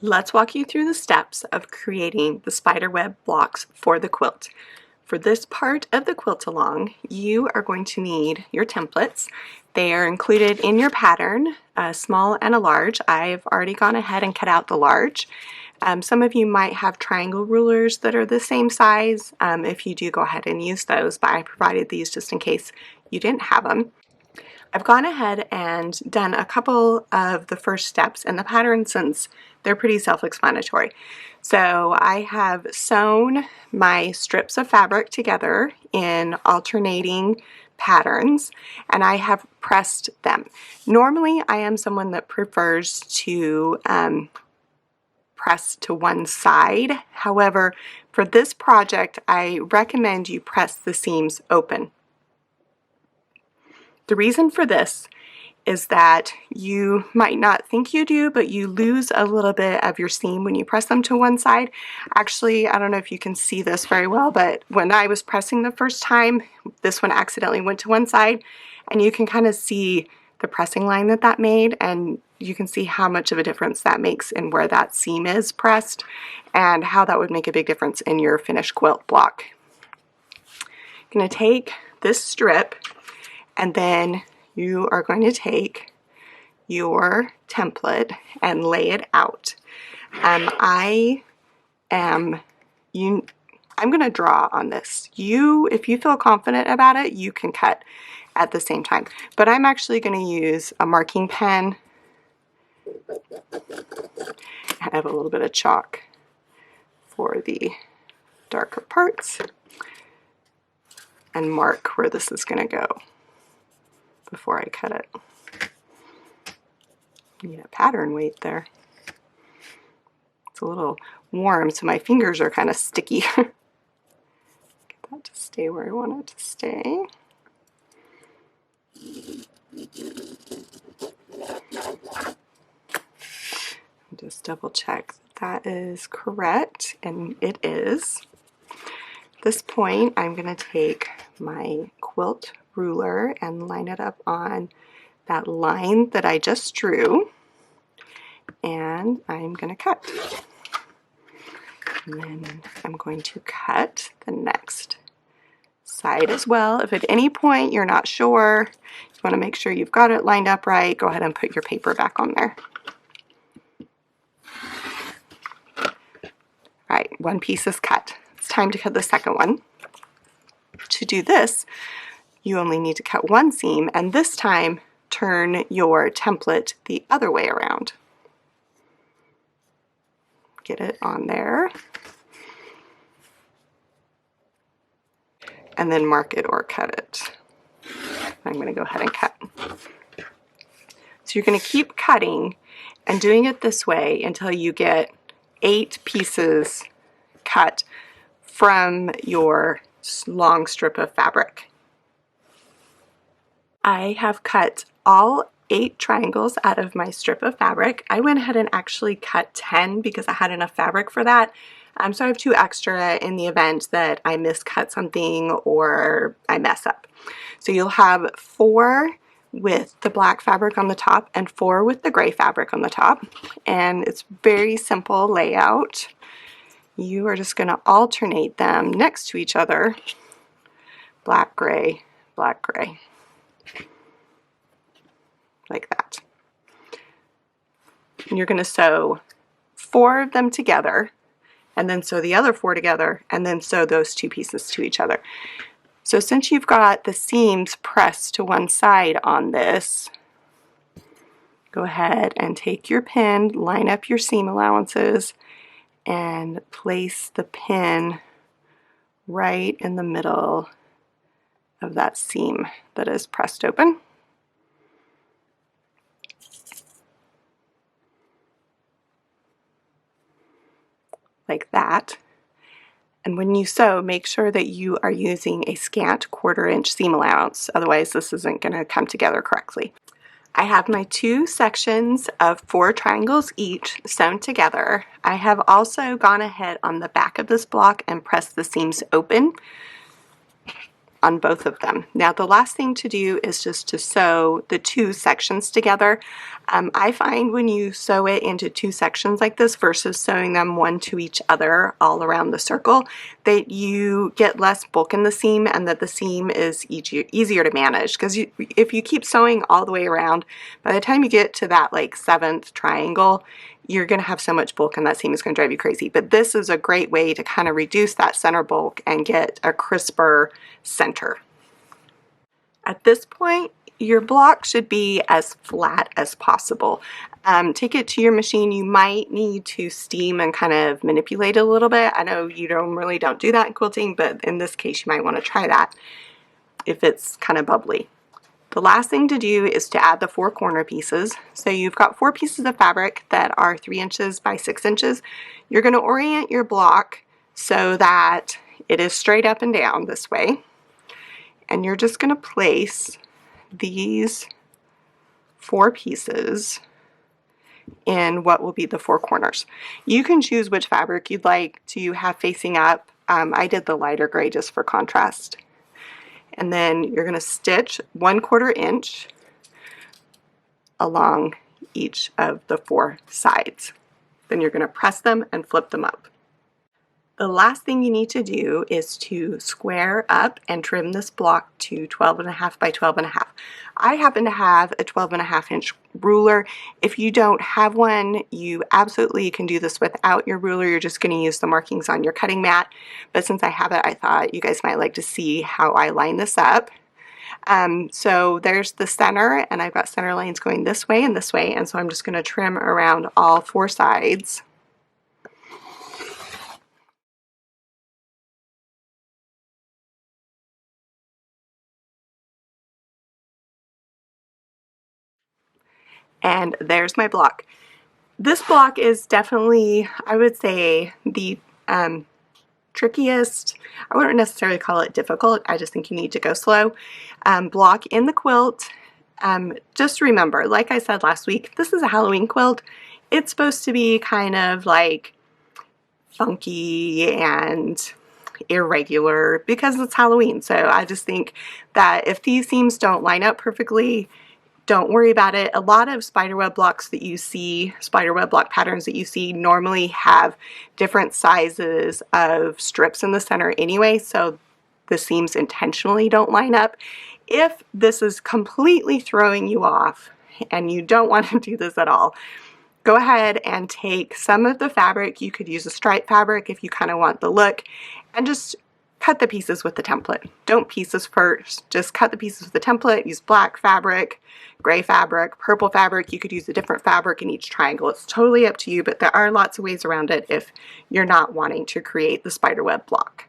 Let's walk you through the steps of creating the spiderweb blocks for the quilt. For this part of the quilt along, you are going to need your templates. They are included in your pattern, a small and a large. I've already gone ahead and cut out the large. Some of you might have triangle rulers that are the same size. If you do, go ahead and use those, but I provided these just in case you didn't have them. I've gone ahead and done a couple of the first steps in the pattern since they're pretty self-explanatory. So I have sewn my strips of fabric together in alternating patterns and I have pressed them. Normally I am someone that prefers to press to one side. However, for this project I recommend you press the seams open. The reason for this is that you might not think you do, but you lose a little bit of your seam when you press them to one side. Actually, I don't know if you can see this very well, but when I was pressing the first time, this one accidentally went to one side, and you can kind of see the pressing line that made, and you can see how much of a difference that makes in where that seam is pressed, and how that would make a big difference in your finished quilt block. I'm going to take this strip, and then you are going to take your template and lay it out. I'm going to draw on this. If you feel confident about it, you can cut at the same time. But I'm actually going to use a marking pen. I have a little bit of chalk for the darker parts and mark where this is going to go before I cut it. Need a pattern weight there. It's a little warm, so my fingers are kind of sticky. Get that to stay where I want it to stay. Just double check that is correct, and it is. At this point, I'm going to take my quilt ruler and line it up on that line that I just drew, and I'm going to cut. And then I'm going to cut the next side as well. If at any point you're not sure, you want to make sure you've got it lined up right, go ahead and put your paper back on there. All right, one piece is cut. It's time to cut the second one. To do this, you only need to cut one seam, and this time turn your template the other way around. Get it on there, and then mark it or cut it. I'm going to go ahead and cut. So you're going to keep cutting and doing it this way until you get 8 pieces cut from your long strip of fabric. I have cut all 8 triangles out of my strip of fabric. I went ahead and actually cut 10 because I had enough fabric for that. So I have 2 extra in the event that I miscut something or I mess up. So you'll have 4 with the black fabric on the top and 4 with the gray fabric on the top. And it's very simple layout. You are just going to alternate them next to each other. Black, gray, black, gray. Like that. And you're going to sew 4 of them together, and then sew the other 4 together, and then sew those 2 pieces to each other. So since you've got the seams pressed to one side on this, go ahead and take your pin, line up your seam allowances, and place the pin right in the middle of that seam that is pressed open. Like that. And when you sew, make sure that you are using a scant 1/4 inch seam allowance, otherwise this isn't going to come together correctly. I have my 2 sections of 4 triangles each sewn together. I have also gone ahead on the back of this block and pressed the seams open on both of them. Now the last thing to do is just to sew the two sections together. I find when you sew it into two sections like this versus sewing them one to each other all around the circle, that you get less bulk in the seam and that the seam is easier to manage, because if you keep sewing all the way around, by the time you get to that like 7th triangle, you're going to have so much bulk and that seam is going to drive you crazy. But this is a great way to kind of reduce that center bulk and get a crisper center. At this point, your block should be as flat as possible. Take it to your machine. You might need to steam and kind of manipulate it a little bit. I know you normally don't do that in quilting, but in this case you might want to try that if it's kind of bubbly. The last thing to do is to add the 4 corner pieces. So you've got 4 pieces of fabric that are 3 inches by 6 inches. You're going to orient your block so that it is straight up and down this way. And you're just going to place these 4 pieces in what will be the 4 corners. You can choose which fabric you'd like to have facing up. I did the lighter gray just for contrast. And then you're going to stitch 1/4 inch along each of the 4 sides. Then you're going to press them and flip them up. The last thing you need to do is to square up and trim this block to 12.5 by 12.5. I happen to have a 12.5 inch ruler. If you don't have one, you absolutely can do this without your ruler. You're just going to use the markings on your cutting mat. But since I have it, I thought you guys might like to see how I line this up. So there's the center, and I've got center lines going this way, and so I'm just going to trim around all 4 sides. And there's my block. This block is definitely, I would say, the trickiest, I wouldn't necessarily call it difficult, I just think you need to go slow, block in the quilt. Just remember, like I said last week, this is a Halloween quilt. It's supposed to be kind of like funky and irregular because it's Halloween. So I just think that if these seams don't line up perfectly, don't worry about it. A lot of spiderweb blocks that you see, spiderweb block patterns that you see, normally have different sizes of strips in the center anyway, so the seams intentionally don't line up. If this is completely throwing you off and you don't want to do this at all, go ahead and take some of the fabric. You could use a stripe fabric if you kind of want the look, and just cut the pieces with the template. Don't pieces first, just cut the pieces with the template. Use black fabric, gray fabric, purple fabric. You could use a different fabric in each triangle. It's totally up to you, but there are lots of ways around it if you're not wanting to create the spiderweb block.